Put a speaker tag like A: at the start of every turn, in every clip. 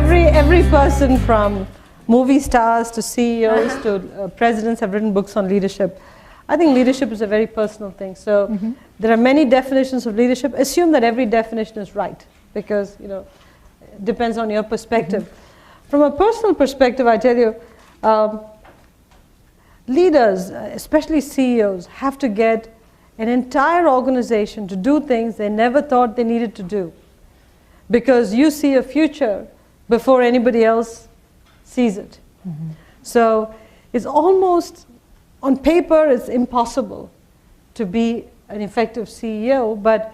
A: every person from movie stars to CEOs to presidents have written books on leadership. I think leadership is a very personal thing. So there are many definitions of leadership. Assume that every definition is right, because it depends on your perspective. From a personal perspective, I tell you, leaders, especially CEOs, have to get an entire organization to do things they never thought they needed to do, because you see a future before anybody else sees it. So it's almost, on paper, it's impossible to be an effective CEO, but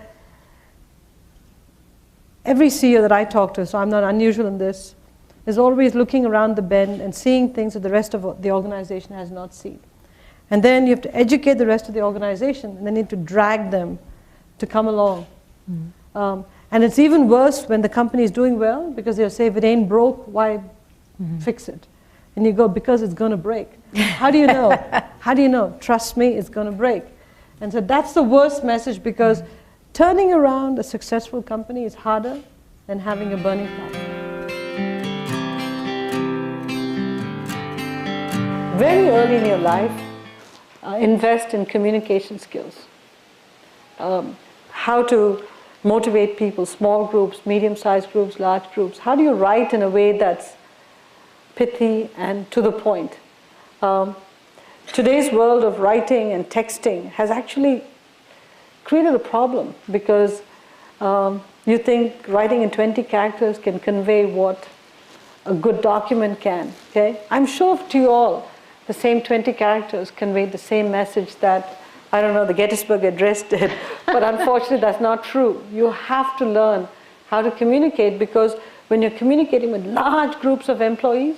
A: every CEO that I talk to, so I'm not unusual in this, is always looking around the bend and seeing things that the rest of the organization has not seen. And then you have to educate the rest of the organization, and then you need to drag them to come along. And it's even worse when the company is doing well, because they'll say, if it ain't broke, why fix it? And you go, because it's going to break. How do you know? How do you know? Trust me, it's going to break. And so that's the worst message, because turning around a successful company is harder than having a burning platform. Very early in your life, invest in communication skills. How to motivate people, small groups, medium-sized groups, large groups. How do you write in a way that's pithy and to the point? Today's world of writing and texting has actually created a problem, because you think writing in 20 characters can convey what a good document can. Okay? I'm sure to you all, the same 20 characters convey the same message that, I don't know, the Gettysburg Address did, but unfortunately that's not true. You have to learn how to communicate, because when you're communicating with large groups of employees,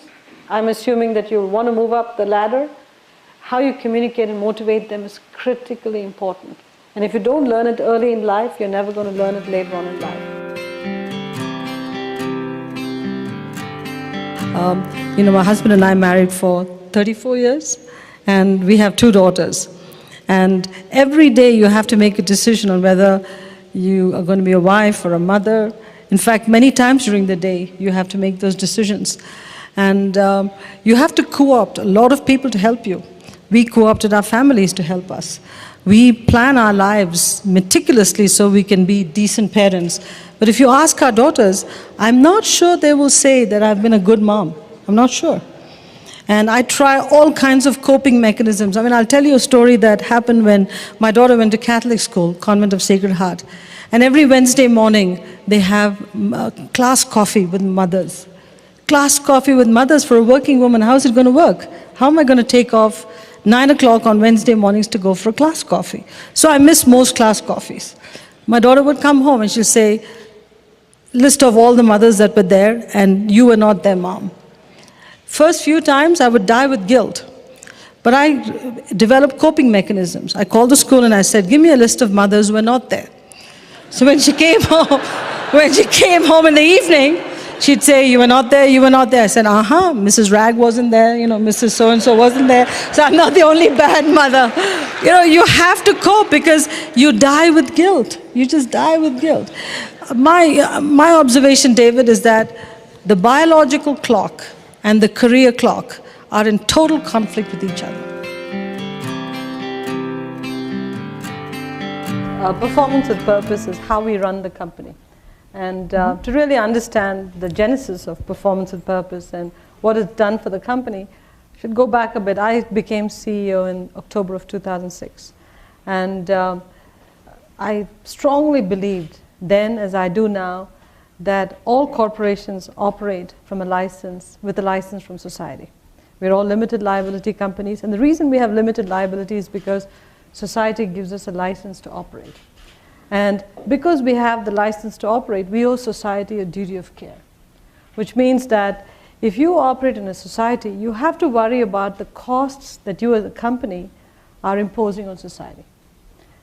A: I'm assuming that you'll want to move up the ladder, how you communicate and motivate them is critically important. And if you don't learn it early in life, you're never going to learn it later on in life. My husband and I married for 34 years, and we have 2 daughters. And every day you have to make a decision on whether you are going to be a wife or a mother. In fact, many times during the day, you have to make those decisions. And you have to co-opt a lot of people to help you. We co-opted our families to help us. We plan our lives meticulously so we can be decent parents. But if you ask our daughters, I'm not sure they will say that I've been a good mom. I'm not sure. And I try all kinds of coping mechanisms. I mean, I'll tell you a story that happened when my daughter went to Catholic school, Convent of Sacred Heart. And every Wednesday morning, they have class coffee with mothers. Class coffee with mothers for a working woman, how is it going to work? How am I going to take off 9 o'clock on Wednesday mornings to go for a class coffee? So I miss most class coffees. My daughter would come home and she'll say, list of all the mothers that were there, and you were not their mom. First few times, I would die with guilt. But I developed coping mechanisms. I called the school and I said, give me a list of mothers who were not there. So when she came home in the evening, she'd say, you were not there, you were not there. I said, Mrs. Rag wasn't there, Mrs. So-and-so wasn't there. So I'm not the only bad mother. You have to cope, because you die with guilt. You just die with guilt. My observation, David, is that the biological clock and the career clock are in total conflict with each other. Performance with purpose is how we run the company. And to really understand the genesis of performance with purpose and what it's done for the company, I should go back a bit. I became CEO in October of 2006. And I strongly believed then, as I do now, that all corporations operate from a license, with a license from society. We're all limited liability companies, and the reason we have limited liability is because society gives us a license to operate. And because we have the license to operate, we owe society a duty of care, which means that if you operate in a society, you have to worry about the costs that you as a company are imposing on society.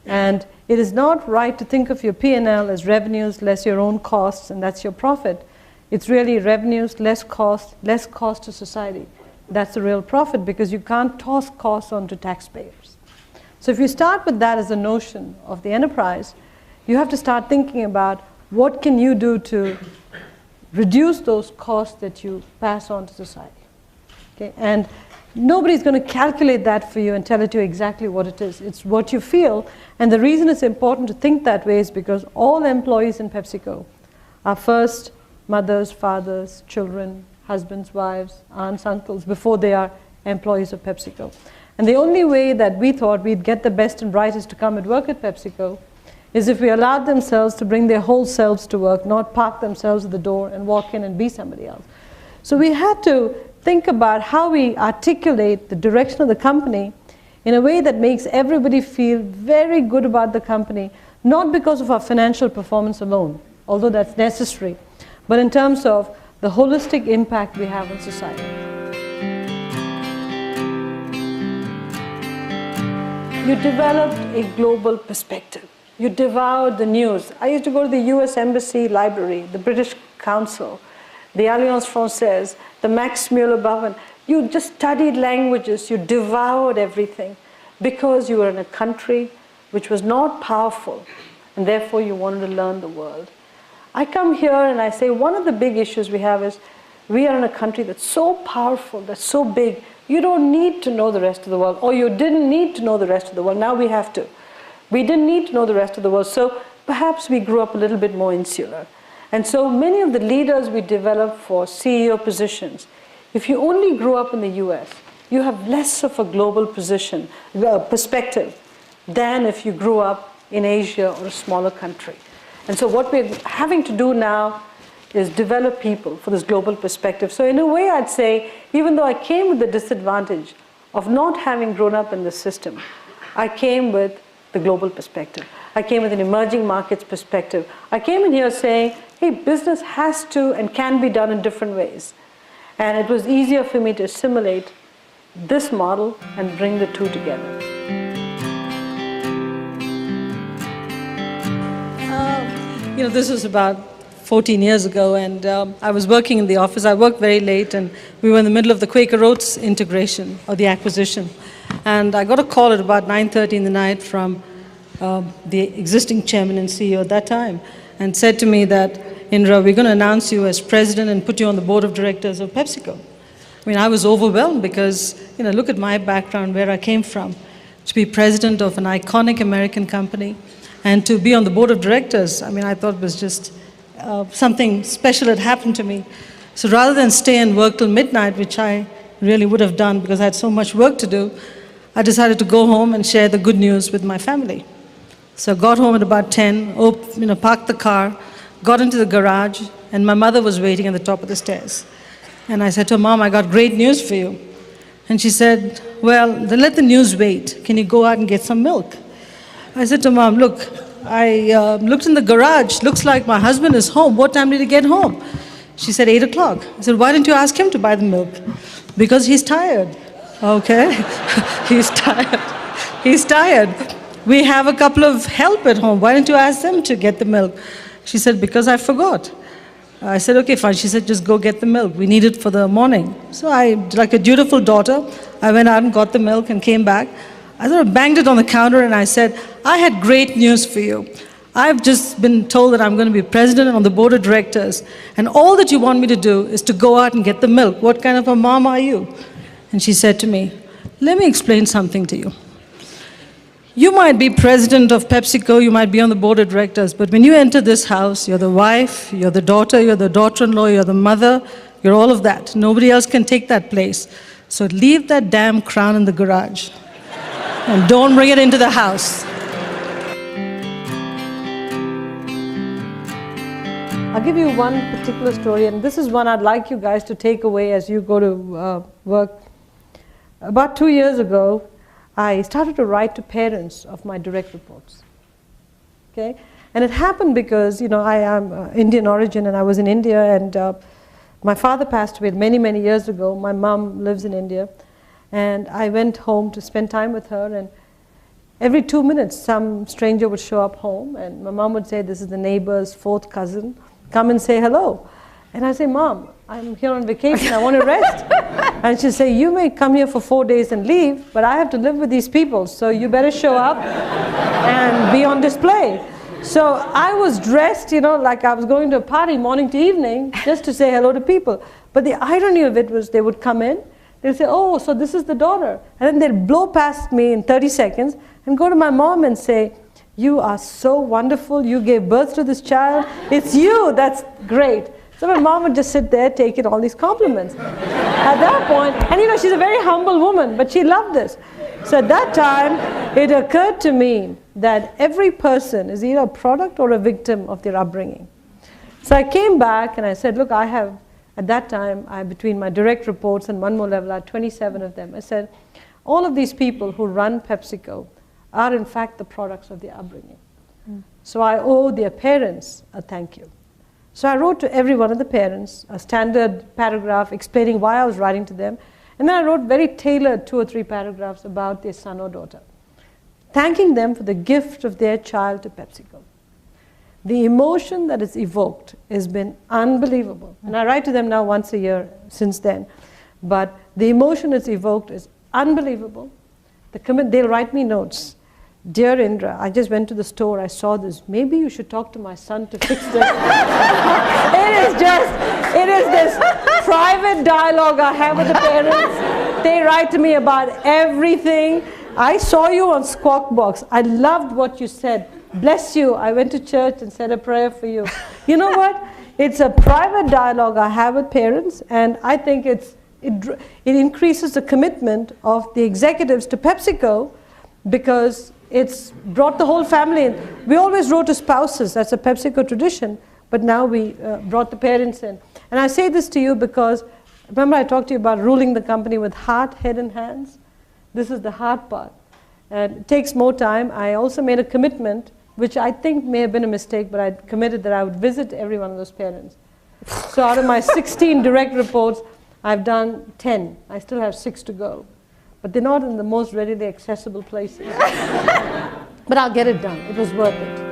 A: And it is not right to think of your P&L as revenues less your own costs, and that's your profit. It's really revenues less cost to society. That's the real profit, because you can't toss costs onto taxpayers. So if you start with that as a notion of the enterprise, you have to start thinking about what can you do to reduce those costs that you pass on to society. Okay? And nobody's going to calculate that for you and tell it to you exactly what it is. It's what you feel. And the reason it's important to think that way is because all employees in PepsiCo are first mothers, fathers, children, husbands, wives, aunts, uncles, before they are employees of PepsiCo. And the only way that we thought we'd get the best and brightest to come and work at PepsiCo is if we allowed themselves to bring their whole selves to work, not park themselves at the door and walk in and be somebody else. So we had to think about how we articulate the direction of the company in a way that makes everybody feel very good about the company, not because of our financial performance alone, although that's necessary, but in terms of the holistic impact we have on society. You developed a global perspective. You devoured the news. I used to go to the US Embassy Library, the British Council, the Alliance Française, the Max Muller-Bavin. You just studied languages. You devoured everything because you were in a country which was not powerful, and therefore you wanted to learn the world. I come here and I say one of the big issues we have is we are in a country that's so powerful, that's so big, you don't need to know the rest of the world, or you didn't need to know the rest of the world. Now we have to. We didn't need to know the rest of the world, so perhaps we grew up a little bit more insular. And so many of the leaders we developed for CEO positions, if you only grew up in the US, you have less of a global perspective than if you grew up in Asia or a smaller country. And so what we're having to do now is develop people for this global perspective. So in a way, I'd say, even though I came with the disadvantage of not having grown up in the system, I came with the global perspective. I came with an emerging markets perspective. I came in here saying, hey, business has to and can be done in different ways. And it was easier for me to assimilate this model and bring the two together. This was about 14 years ago, and I was working in the office. I worked very late, and we were in the middle of the Quaker Oats integration, or the acquisition. And I got a call at about 9:30 in the night from the existing chairman and CEO at that time, and said to me that, Indra, we're going to announce you as president and put you on the board of directors of PepsiCo. I mean, I was overwhelmed because, look at my background, where I came from. To be president of an iconic American company and to be on the board of directors, I mean, I thought it was just something special had happened to me. So rather than stay and work till midnight, which I really would have done because I had so much work to do, I decided to go home and share the good news with my family. So I got home at about 10, parked the car, got into the garage, and my mother was waiting at the top of the stairs. And I said to her, Mom, I got great news for you. And she said, well, then let the news wait. Can you go out and get some milk? I said to Mom, look, I looked in the garage. Looks like my husband is home. What time did he get home? She said, 8 o'clock. I said, why didn't you ask him to buy the milk? Because he's tired. Okay, he's tired. He's tired. We have a couple of help at home. Why didn't you ask them to get the milk? She said, because I forgot. I said, okay, fine. She said, just go get the milk. We need it for the morning. So I, like a dutiful daughter, I went out and got the milk and came back. I sort of banged it on the counter and I said, I had great news for you. I've just been told that I'm going to be president on the board of directors, and all that you want me to do is to go out and get the milk. What kind of a mom are you? And she said to me, let me explain something to you. You might be president of PepsiCo, you might be on the board of directors, but when you enter this house, you're the wife, you're the daughter, you're the daughter-in-law, you're the mother, you're all of that. Nobody else can take that place. So leave that damn crown in the garage and don't bring it into the house. I'll give you one particular story, and this is one I'd like you guys to take away as you go to work. About 2 years ago, I started to write to parents of my direct reports. Okay? And it happened because, I am Indian origin and I was in India, and my father passed away many, many years ago. My mom lives in India. And I went home to spend time with her, and every 2 minutes some stranger would show up home, and my mom would say, this is the neighbor's fourth cousin. Come and say hello. And I say, Mom, I'm here on vacation, I want to rest. And she'd say, you may come here for 4 days and leave, but I have to live with these people, so you better show up and be on display. So I was dressed, like I was going to a party morning to evening just to say hello to people. But the irony of it was they would come in, they'd say, oh, so this is the daughter. And then they'd blow past me in 30 seconds and go to my mom and say, you are so wonderful, you gave birth to this child, it's you, that's great. So my mom would just sit there taking all these compliments. At that point, and she's a very humble woman, but she loved this. So at that time, it occurred to me that every person is either a product or a victim of their upbringing. So I came back and I said, look, I have, at that time, between my direct reports and one more level, I had 27 of them. I said, all of these people who run PepsiCo are in fact the products of their upbringing. So I owe their parents a thank you. So I wrote to every one of the parents a standard paragraph explaining why I was writing to them. And then I wrote very tailored 2 or 3 paragraphs about their son or daughter, thanking them for the gift of their child to PepsiCo. The emotion that is evoked has been unbelievable. And I write to them now once a year since then. But the emotion that's evoked is unbelievable. They'll write me notes. Dear Indra, I just went to the store, I saw this. Maybe you should talk to my son to fix this. It is this private dialogue I have with the parents. They write to me about everything. I saw you on Squawk Box. I loved what you said. Bless you. I went to church and said a prayer for you. You know what? It's a private dialogue I have with parents, and I think it increases the commitment of the executives to PepsiCo because it's brought the whole family in. We always wrote to spouses, that's a PepsiCo tradition, but now we brought the parents in. And I say this to you because, remember I talked to you about ruling the company with heart, head, and hands? This is the heart part. And it takes more time. I also made a commitment, which I think may have been a mistake, but I committed that I would visit every one of those parents. So out of my 16 direct reports, I've done 10. I still have 6 to go. But they're not in the most readily accessible places. But I'll get it done. It was worth it.